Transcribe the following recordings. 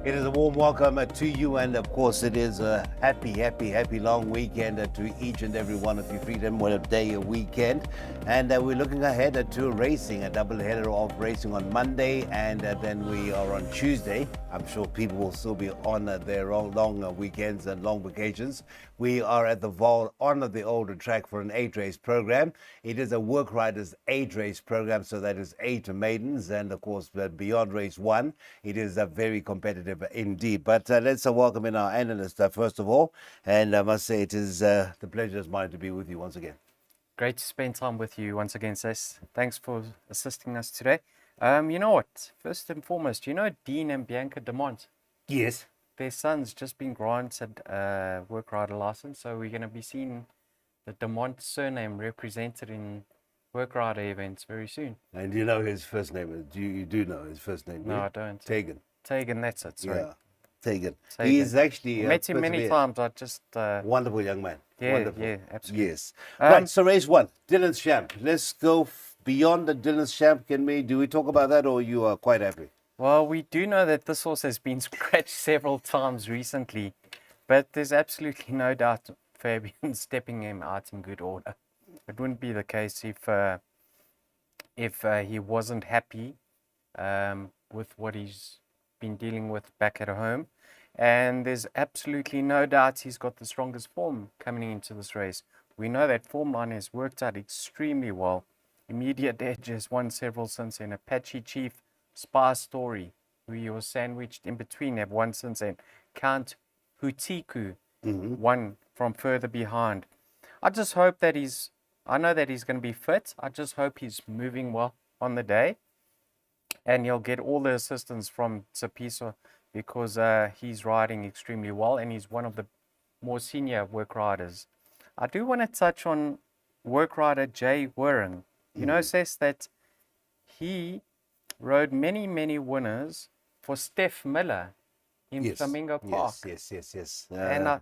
It is a warm welcome to you, and of course, it is a happy long weekend to each and every one of you. Freedom, what a day, a weekend. And we're looking ahead to racing, a double header of racing on Monday, and then we are on Tuesday. I'm sure people will still be on their own long weekends and long vacations. We are at the vaal on the older track for an 8-race program. It is a work riders 8-race program, so that is 8 maidens, and of course, beyond race 1, it is a very competitive indeed. But let's welcome in our analyst first of all. And I must say, it is the pleasure is mine to be with you once again. Great to spend time with you once again, Cess. Thanks for assisting us today. You know what? First and foremost, you know Dean and Bianca DeMont? Yes. Their son's just been granted a work rider license, so we're going to be seeing the DeMont surname represented in work rider events very soon. And you know his first name? You do know his first name? No, I don't. Tegan. Tegan, that's it. Sorry. Yeah, Tegan. Tegan. He is actually met him many times. I just wonderful young man. Yeah, Wonderful. yeah, absolutely. Yes. Right. So race 1, Dylan's Champ. Let's go beyond the Dylan's Champ. Do we talk about that, or you are quite happy? Well, we do know that this horse has been scratched several times recently, but there's absolutely no doubt Fabian stepping him out in good order. It wouldn't be the case if he wasn't happy with what he's been dealing with back at home. And there's absolutely no doubt he's got the strongest form coming into this race. We know that form line has worked out extremely well. Immediate Edge has won several since then. Apache Chief, Spy Story, who he was sandwiched in between, have won since then. Count Hutiku won from further behind. I just hope that I know that he's going to be fit. I just hope he's moving well on the day. And he'll get all the assistance from Tsepiso because he's riding extremely well and he's one of the more senior work riders. I do want to touch on work rider Jay Warren. You know, says that he rode many winners for Steph Miller in Flamingo Park. Yes. And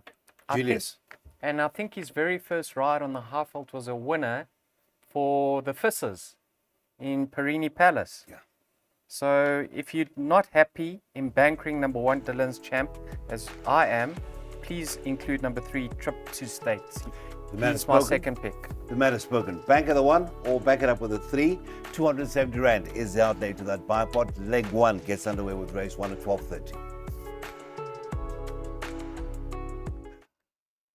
Julius. I think his very first ride on the Highveld was a winner for the Fissers in Perini Palace. Yeah. So if you're not happy in bankering number 1 Dylan's Champ, as I am, please include number 3 Trip to States. That's my second pick. The matter spoken. Bank of the 1 or back it up with a 3. 270 Rand is the outlay to that buy pot. Leg 1 gets underway with race 1 at 12:30.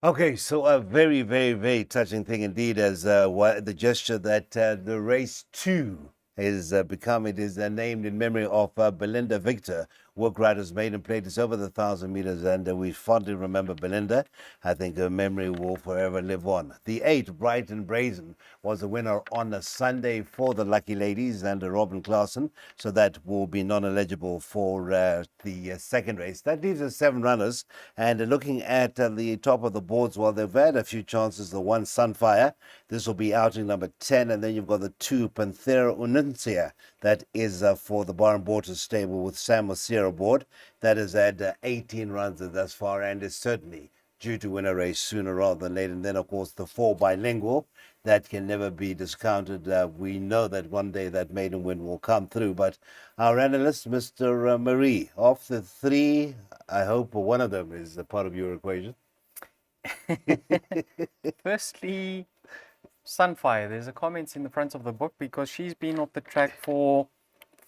Okay, so a very touching thing indeed, as the gesture that the race 2 is become. It is named in memory of Belinda Victor. Work riders maiden plate is over the 1,000 meters, and we fondly remember Belinda. I think her memory will forever live on. The 8, Bright and Brazen, was the winner on a Sunday for the Lucky Ladies and Robin Klaassen, so that will be non-eligible for the second race. That leaves us 7 runners, and looking at the top of the boards, well, they've had a few chances. The 1, Sunfire, this will be outing number 10, and then you've got the 2, Panthera Ununcia, that is for the Bar and Border stable with Sam Osira aboard. That is at 18 runs thus far, and is certainly due to win a race sooner rather than later. And then, of course, the 4, Bilingual, that can never be discounted. We know that one day that maiden win will come through. But our analyst, Mr. Marie, of the 3, I hope one of them is a part of your equation. Firstly, Sunfire, there's a comment in the front of the book because she's been off the track for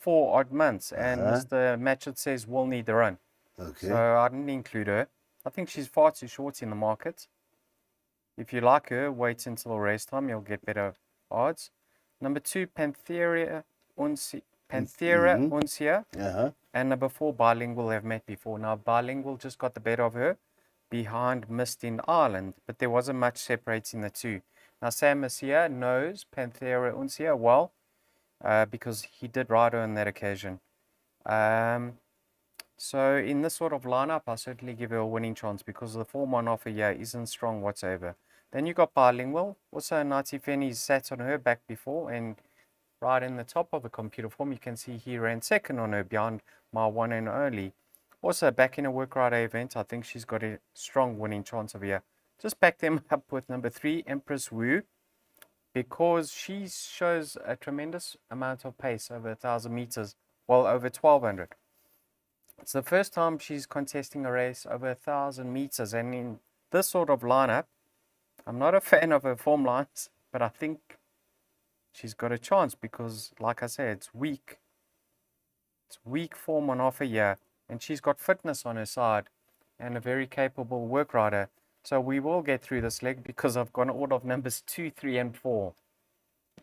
4 odd months, and Mr. Matchett says will need the run. Okay. So I didn't include her. I think she's far too short in the market. If you like her, wait until race time, you'll get better odds. Number 2, Panthera Uncia, and number 4, Bilingual, have met before. Now, Bilingual just got the better of her behind Mist in Ireland, but there wasn't much separating the two. Now, Sam Messia knows Panthera Uncia well because he did ride her on that occasion. So in this sort of lineup, I certainly give her a winning chance because the form on offer here isn't strong whatsoever. Then you got Bilingual. Also, Nati Fenny's sat on her back before, and right in the top of the computer form, you can see he ran second on her behind my one and only. Also, back in a work rider event, I think she's got a strong winning chance of here. Just back them up with number 3, Empress Wu, because she shows a tremendous amount of pace over 1,000 meters, well, over 1,200. It's the first time she's contesting a race over 1,000 meters, and in this sort of lineup, I'm not a fan of her form lines, but I think she's got a chance because, like I said, it's weak. It's weak form on offer here, and she's got fitness on her side and a very capable work rider. So we will get through this leg because I've got an order of numbers 2, 3, and 4.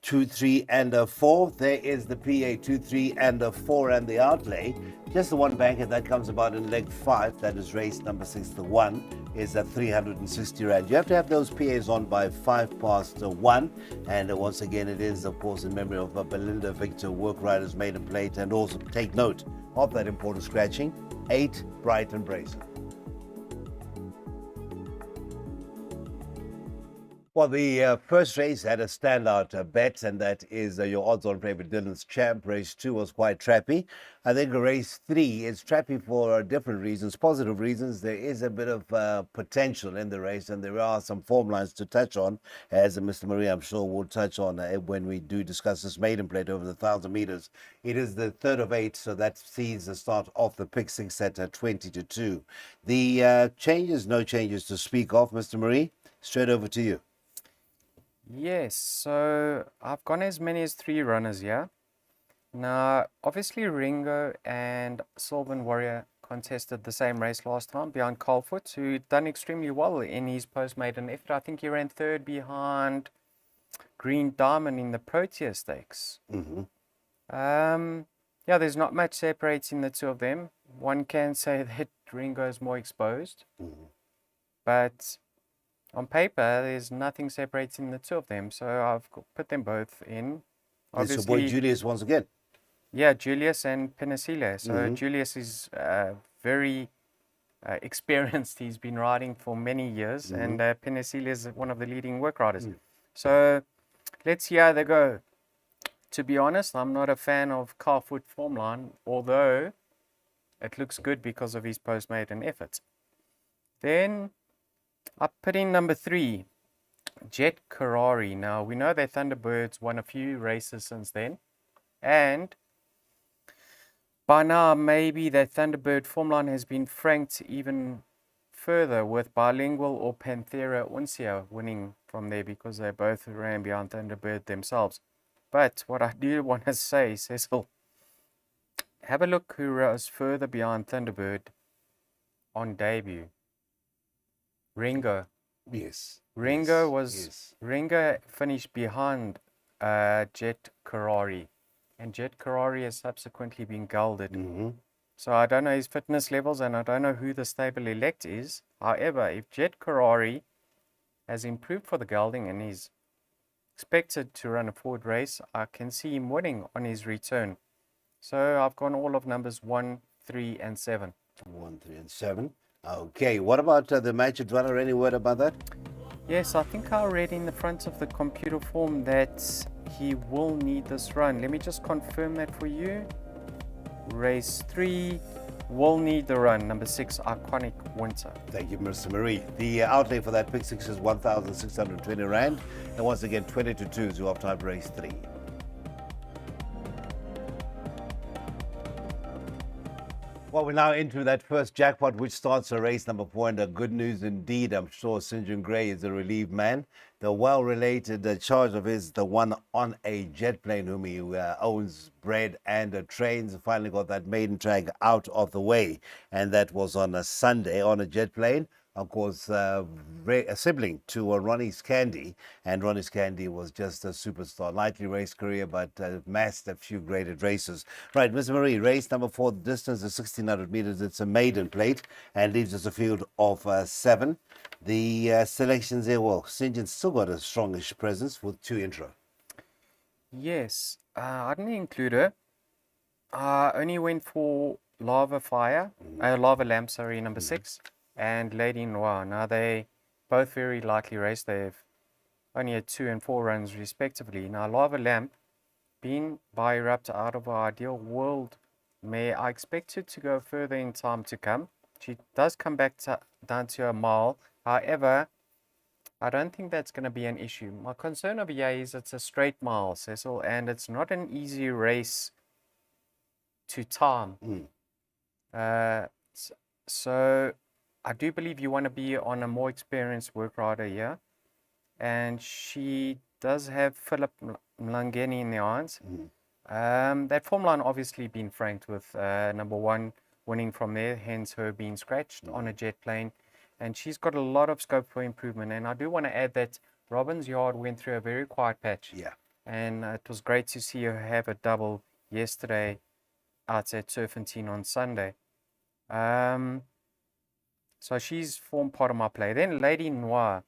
2, 3, and a 4. There is the PA 2, 3, and a 4, and the outlay. Just the one banker that comes about in leg 5. That is race number 6. The 1 is at 360 rand. You have to have those PAs on by 1:05. And once again, it is, of course, in memory of Belinda Victor, work riders maiden plate. And also take note of that important scratching. 8, Bright and Brazen. Well, the first race had a standout bet, and that is your odds-on favorite Dylan's Champ. Race 2 was quite trappy. I think race 3 is trappy for different reasons, positive reasons. There is a bit of potential in the race, and there are some form lines to touch on, as Mr. Marie, I'm sure, will touch on when we do discuss this maiden plate over the 1,000 meters. It is the 3rd of 8, so that sees the start of the pick 6 at 20-2. The changes, no changes to speak of, Mr. Marie. Straight over to you. Yes, so I've gone as many as 3 runners here. Now, obviously Ringo and Sylvan Warrior contested the same race last time behind Colfoot, who done extremely well in his post-maiden effort. I think he ran 3rd behind Green Diamond in the Protea Stakes. Yeah, there's not much separating the two of them. One can say that Ringo is more exposed, but on paper, there's nothing separating the two of them, so I've put them both in. It's your boy Julius once again. Yeah, Julius and Penicilla. So Julius is very experienced. He's been riding for many years, and Penicilla is one of the leading work riders. So let's see how they go. To be honest, I'm not a fan of Carfoot form line, although it looks good because of his post-maiden efforts. Then I put in number 3, Jet Karari. Now, we know that Thunderbirds won a few races since then. And by now, maybe that Thunderbird form line has been franked even further with Bilingual or Panthera Uncia winning from there because they both ran behind Thunderbird themselves. But what I do want to say, Cecil, have a look who rose further behind Thunderbird on debut. Ringo. Yes. Ringo finished behind Jet Karari, and Jet Karari has subsequently been gelded. So I don't know his fitness levels, and I don't know who the stable elect is. However, if Jet Karari has improved for the gelding and is expected to run a forward race, I can see him winning on his return. So I've gone all of numbers 1, 3, and 7. 1, 3, and 7. Okay, what about the Magic Runner? Any word about that? Yes, I think I read in the front of the computer form that he will need this run. Let me just confirm that for you. Race 3 will need the run. Number 6, Iconic Winter. Thank you, Mr. Marie. The outlay for that pick 6 is 1,620 rand. And once again, 20-2 is your off-time race 3. Well, we're now into that first jackpot, which starts a race number 4, and good news indeed. I'm sure St. John Gray is a relieved man. The well-related charge of his, the one on a jet plane, whom he owns, bred, and trains, finally got that maiden track out of the way. And that was on a Sunday on a jet plane. Of course, a sibling to Ronnie's Candy, and Ronnie's Candy was just a superstar. Lightly race career, but massed a few graded races. Right, Ms. Marie, race number 4, the distance is 1,600 meters. It's a maiden plate and leaves us a field of 7. The selections there, well, St. John's still got a strongish presence with 2 intro. Yes, I didn't include her. I only went for Lava Lamp, sorry, number 6. And Lady Noir. Now, they both very lightly raced. They've only had 2 and 4 runs respectively. Now, Lava Lamp, being by Raptor out of our ideal world mare, I expect her to go further in time to come. She does come back down to a mile. However, I don't think that's going to be an issue. My concern over here is it's a straight mile, Cecil, and it's not an easy race to time. S- So I do believe you want to be on a more experienced work rider here. And she does have Philip Mlangeni in the irons. That form line obviously been franked with number one winning from there, hence her being scratched on a jet plane. And she's got a lot of scope for improvement. And I do want to add that Robin's Yard went through a very quiet patch. Yeah. And it was great to see her have a double yesterday out at Serpentine on Sunday. So she's formed part of my play. Then Lady Noir.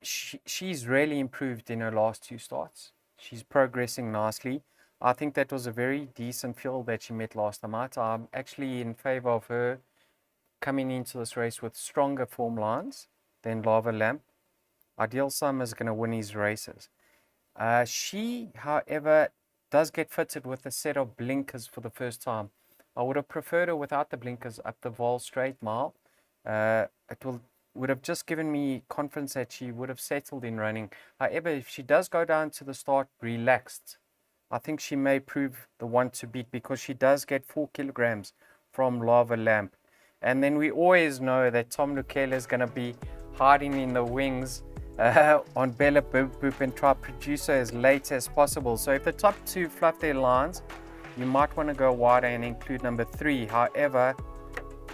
She's really improved in her last two starts. She's progressing nicely. I think that was a very decent field that she met last time out. I'm actually in favor of her coming into this race with stronger form lines than Lava Lamp. Ideal Summer is going to win his races. She, however, does get fitted with a set of blinkers for the first time. I would have preferred her without the blinkers up the Vaal straight mile. It would have just given me confidence that she would have settled in running. However, if she does go down to the start relaxed, I think she may prove the one to beat because she does get 4 kilograms from Lava Lamp. And then we always know that Tom Lukela is going to be hiding in the wings on Bella Boop Boop and try to produce her as late as possible. So if the top two fluff their lines, you might want to go wider and include number 3. However,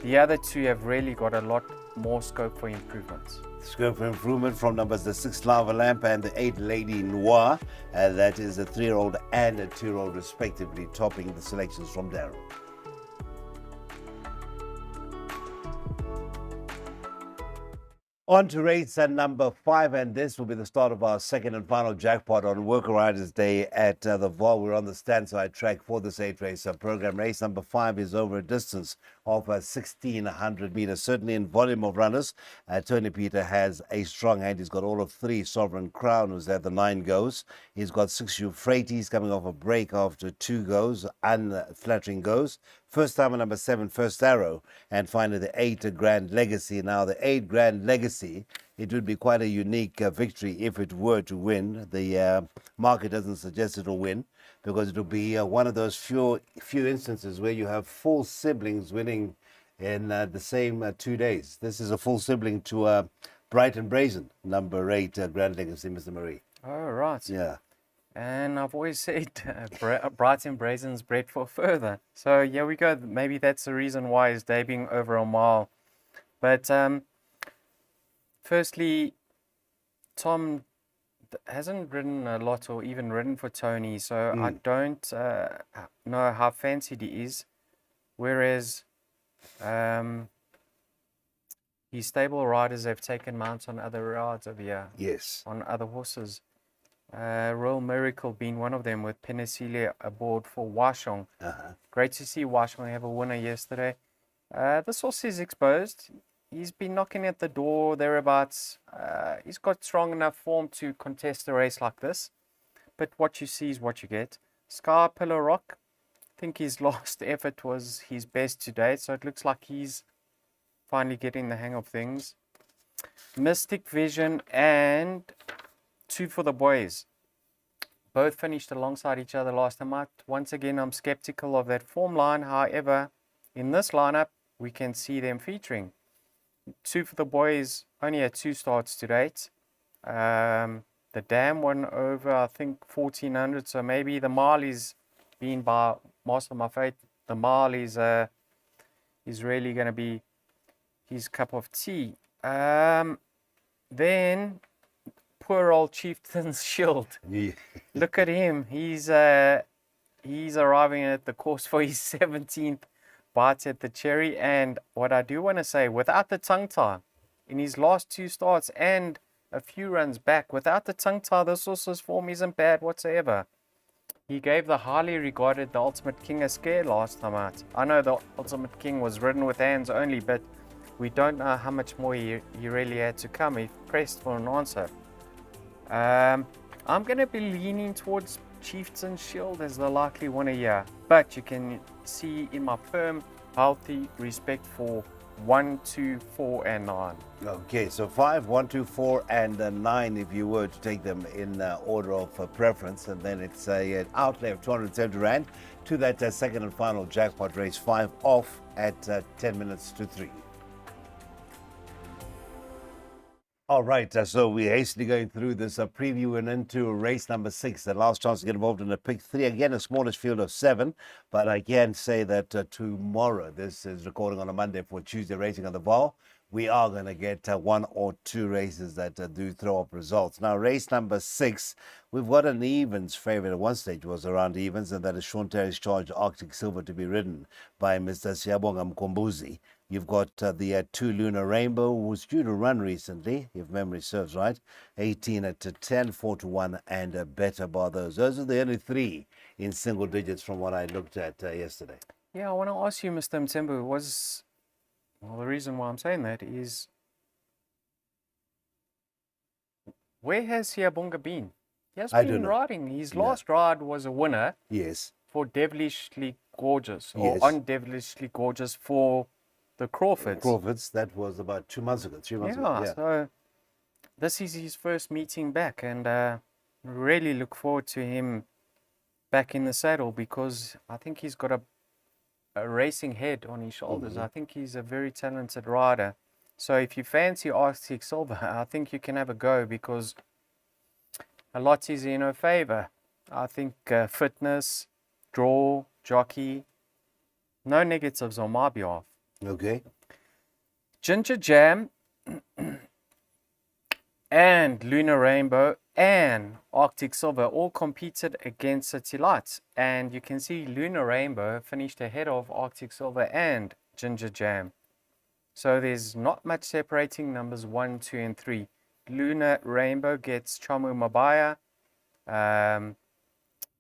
the other two have really got a lot more scope for improvements. Scope for improvement from numbers the 6 Lava Lamp and the 8 Lady Noir. That is a 3-year-old and a 2-year-old respectively, topping the selections from Darryl. On to race number 5, and this will be the start of our second and final jackpot on Worker Riders Day at the Vaal. We're on the standside track for this 8-race program. Race number 5 is over a distance of 1,600 meters. Certainly in volume of runners, Tony Peter has a strong hand. He's got all of 3 Sovereign Crown, who's at the 9 goes. He's got 6 Euphrates coming off a break after 2 goes, unflattering goes. First timer number 7, First Arrow, and finally the 8 Grand Legacy. Now the 8 Grand Legacy, it would be quite a unique victory if it were to win. The market doesn't suggest it will win because it will be one of those few instances where you have full siblings winning in the same 2 days. This is a full sibling to Bright and Brazen, number 8 Grand Legacy, Mr. Marie. Oh, right. Yeah. And I've always said Bright and Brazen's bred for further. So here we go. Maybe that's the reason why he's debuting over a mile. But firstly, Tom hasn't ridden a lot or even ridden for Tony. So I don't know how fancied he is. Whereas his stable riders have taken mounts on other rides over here. Yes. On other horses. Royal Miracle being one of them with Penicilia aboard for Washong. Great to see Washong have a winner yesterday. This horse is exposed. He's been knocking at the door thereabouts. He's got strong enough form to contest a race like this. But what you see is what you get. Sky Pillar Rock, I think his last effort was his best to date. So it looks like he's finally getting the hang of things. Mystic Vision and 2 for the Boys. Both finished alongside each other last time out. Once again, I'm skeptical of that form line. However, in this lineup, we can see them featuring. 2 for the Boys only had 2 starts to date. The Dam won over, I think, 1,400. So maybe the mile is being by Master of My Fate. The mile is really going to be his cup of tea. Then poor old Chieftain's Shield. Yeah. Look at him. He's arriving at the course for his 17th bite at the cherry. And what I do want to say, without the tongue tie, in his last 2 starts and a few runs back, without the tongue tie, this horse's form isn't bad whatsoever. He gave the highly regarded The Ultimate King a scare last time out. I know The Ultimate King was ridden with hands only, but we don't know how much more he really had to come. He pressed for an answer. I'm going to be leaning towards Chieftain's Shield as the likely winner here. But you can see in my firm, healthy respect for 1, 2, 4, and 9. Okay, so 5, 1, 2, 4, and 9, if you were to take them in order of preference, and then it's an outlay of 270 Rand to that second and final jackpot race 5 off at 10 minutes to 3. All right, so we're hastily going through this preview and into race number 6. The last chance to get involved in a pick 3. Again, a smallish field of 7. But I can say that tomorrow, this is recording on a Monday for Tuesday racing on the vaal, we are going to get 1 or 2 races that do throw up results. Now, race number 6, we've got an evens favorite. At one stage was around evens, and that is Sean Terry's charge Arctic Silver to be ridden by Mr. Siyabonga Mkombozi. You've got the 2 Lunar Rainbow, who was due to run recently, if memory serves right. 18 at 10, 4 to 1, and a better bar those. Those are the only 3 in single digits from what I looked at yesterday. Yeah, I want to ask you, Mr. Mtembu, the reason why I'm saying that is, where has Siyabonga been? He has been riding. His last ride was a winner. Yes. For Devilishly Gorgeous, or Yes. on Devilishly Gorgeous for the Crawfords. Crawfords, that was about 2 months ago, 3 months ago. Yeah, so this is his first meeting back, and really look forward to him back in the saddle, because I think he's got a racing head on his shoulders. I think he's a very talented rider. So if you fancy Arctic Silver, I think you can have a go, because a lot is in her favor. I think fitness, draw, jockey, no negatives on my behalf. Okay. Ginger Jam and Lunar Rainbow and Arctic Silver all competed against City Lights, and you can see Lunar Rainbow finished ahead of Arctic Silver and Ginger Jam. So there's not much separating numbers 1, 2, and 3. Lunar Rainbow gets Chamu Mabaya.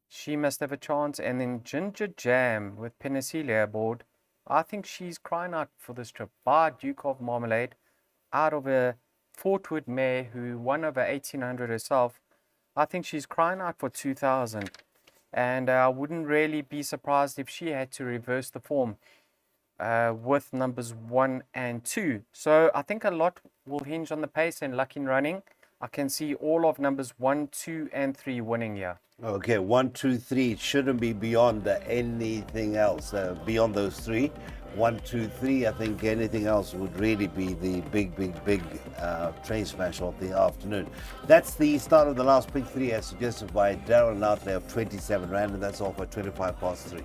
She must have a chance. And then Ginger Jam with Penicillia aboard. I think she's crying out for this trip. By Duke of Marmalade, out of a Fort Wood mare who won over 1800 herself. I think she's crying out for 2000. And I wouldn't really be surprised if she had to reverse the form with numbers 1 and 2. So I think a lot will hinge on the pace and luck in running. I can see all of numbers 1, 2, and 3 winning here. Okay, 1, 2, 3. It shouldn't be beyond anything else. Beyond those 3. 1, 2, 3. I think anything else would really be the big train smash of the afternoon. That's the start of the last pick 3 as suggested by Darryl, an outlay of 27 Rand, and that's all for 25 past 3.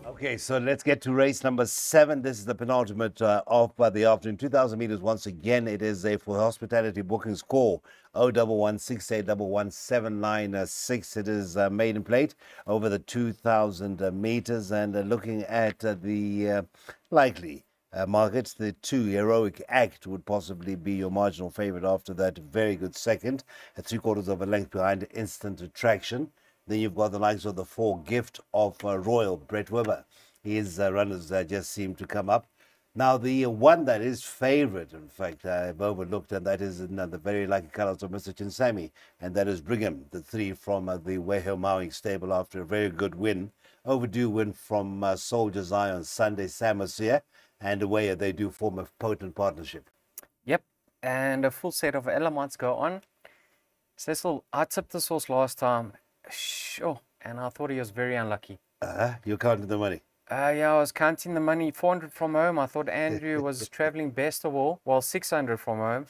Okay, so let's get to race number 7. This is the penultimate of the afternoon. 2,000 meters once again. It is a for hospitality bookings call. 01168117996. It is maiden plate over the 2,000 meters, and looking at the likely markets, the 2 Heroic Act would possibly be your marginal favorite after that very good second at 3/4 of a length behind Instant Attraction. Then you've got the likes of the 4 Gift of Royal, Brett Weber. His runners just seem to come up. Now, the one that is favorite, in fact, I've overlooked, and that is in the very lucky colors of Mr. Chinsami, and that is Brigham, the 3 from the Weho Mowing stable after a very good win. Overdue win from Soldier's Eye on Sunday, Samosia, and away they do form a potent partnership. Yep, and a full set of elements go on. Cecil, I tipped this horse last time. Sure, and I thought he was very unlucky. You're counting the money. Yeah, I was counting the money. 400 from home. I thought Andrew was traveling best of all. Well, 600 from home.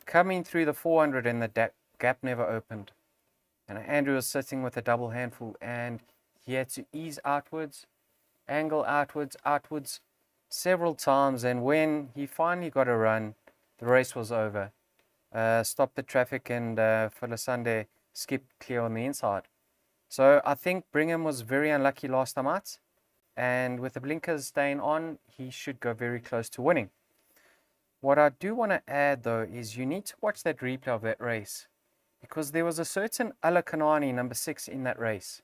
Coming through the 400 and the gap never opened. And Andrew was sitting with a double handful, and he had to ease outwards, angle outwards several times. And when he finally got a run, the race was over. Stopped the traffic, and Fila Sunday skipped clear on the inside. So I think Brigham was very unlucky last time out. And with the blinkers staying on, he should go very close to winning. What I do want to add, though, is you need to watch that replay of that race, because there was a certain Alakanani, number 6, in that race,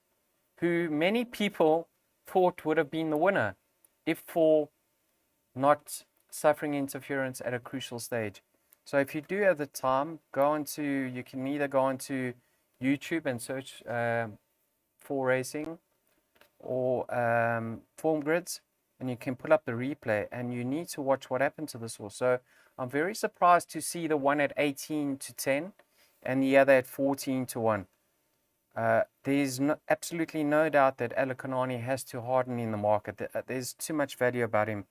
who many people thought would have been the winner if for not suffering interference at a crucial stage. So if you do have the time, you can either go onto YouTube and search for racing, or form grids, and you can pull up the replay, and you need to watch what happened to this horse. So I'm very surprised to see the one at 18-10 and the other at 14-1. There's absolutely no doubt that Alakanani has to harden in the market. There's too much value about him.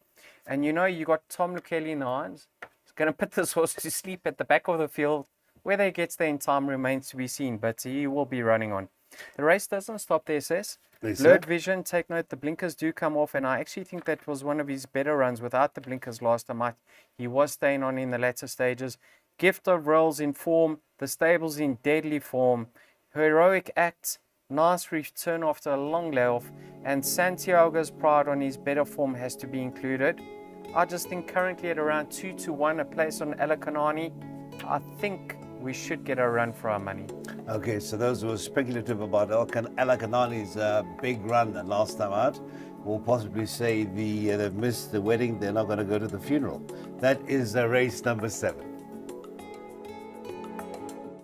And you got Tom Lukeli in the irons. He's going to put this horse to sleep at the back of the field. Whether he gets there in time remains to be seen, but he will be running on. The race doesn't stop there, Sis. Blurred vision, take note, the blinkers do come off, and I actually think that was one of his better runs without the blinkers last time. He was staying on in the latter stages. Gift of Rolls in form, the stable's in deadly form. Heroic Act, nice return after a long layoff, and Santiago's Pride on his better form has to be included. I just think currently at around 2-1, a place on Alakanani, I think we should get a run for our money. Okay, so those were speculative about Alakanani's big run last time out. Will possibly say they've missed the wedding, they're not going to go to the funeral. That is race number 7.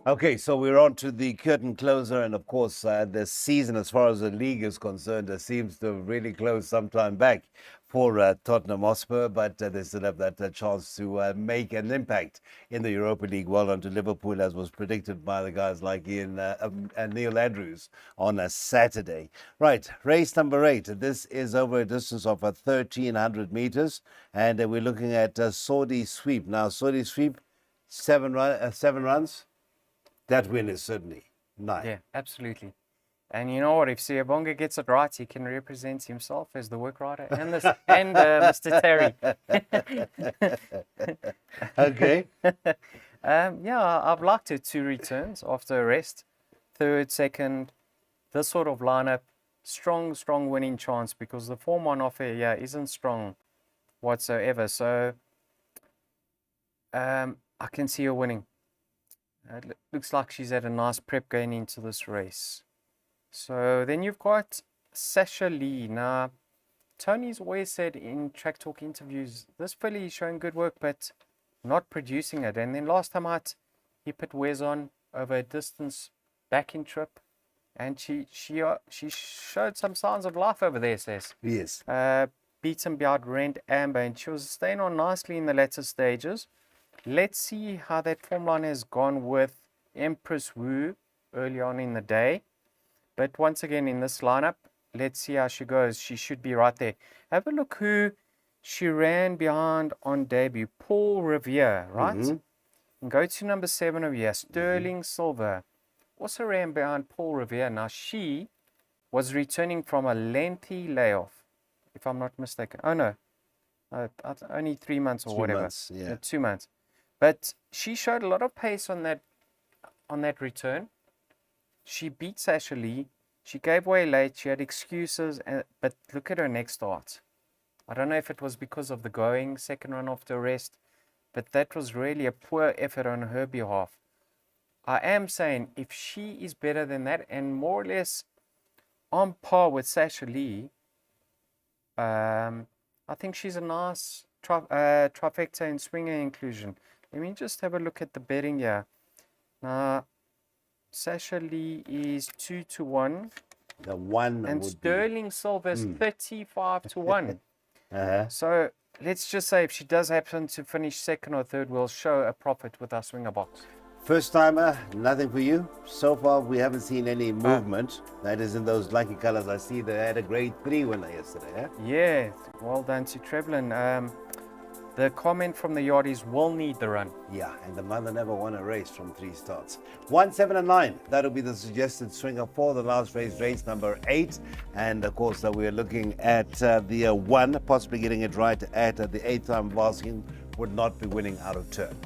Okay, so we're on to the curtain closer, and of course, the season, as far as the league is concerned, seems to have really closed some time back for Tottenham Hotspur, but they still have that chance to make an impact in the Europa League. Well done to Liverpool, as was predicted by the guys like Ian and Neil Andrews on a Saturday. Right, race number 8. This is over a distance of 1,300 meters, and we're looking at Saudi Sweep. Now, Saudi Sweep, 7 runs. That win is certainly 9. Yeah, absolutely. And you know what? If Siyabonga gets it right, he can represent himself as the work rider and Mr. Terry. Okay. Yeah, I've liked it. 2 returns after a rest. Third, second, this sort of lineup, strong winning chance, because the form on offer isn't strong whatsoever. So I can see her winning. It looks like she's had a nice prep going into this race. So then you've got Sasha Lee. Now, Tony's always said in Track Talk interviews, this filly is showing good work, but not producing it. And then last time out, he put Wes on over a distance backing trip, and she showed some signs of life over there, Says. Yes. Beaten behind Rent Amber, and she was staying on nicely in the latter stages. Let's see how that form line has gone with Empress Wu early on in the day. But once again, in this lineup, let's see how she goes. She should be right there. Have a look who she ran behind on debut. Paul Revere, right? Mm-hmm. And go to number 7 over here. Sterling Silver. Also ran behind Paul Revere. Now, she was returning from a lengthy layoff, if I'm not mistaken. Oh, no. Only 3 months or 2 whatever. months, yeah. 2 months. But she showed a lot of pace on that return. She beat Sasha Lee. She gave way late. She had excuses. But look at her next start. I don't know if it was because of the going second run after rest, but that was really a poor effort on her behalf. I am saying if she is better than that and more or less on par with Sasha Lee, I think she's a nice trifecta in swinger inclusion. Let me just have a look at the betting here. Now, Sasha Lee is 2-1. The one and would Sterling Silver is 35-1. Uh-huh. So let's just say if she does happen to finish second or third, we'll show a profit with our swinger box. First timer, nothing for you. So far, we haven't seen any movement. That is in those lucky colors. I see they had a grade 3 winner yesterday. Eh? Yeah, well done to Trevlin. The comment from the yard is, we'll need the run. Yeah, and the mother never won a race from 3 starts. 1, 7, and 9. That'll be the suggested swinger for the last race, race number 8. And of course, we're looking at the 1, possibly getting it right at the 8th time. Vaskin would not be winning out of turn.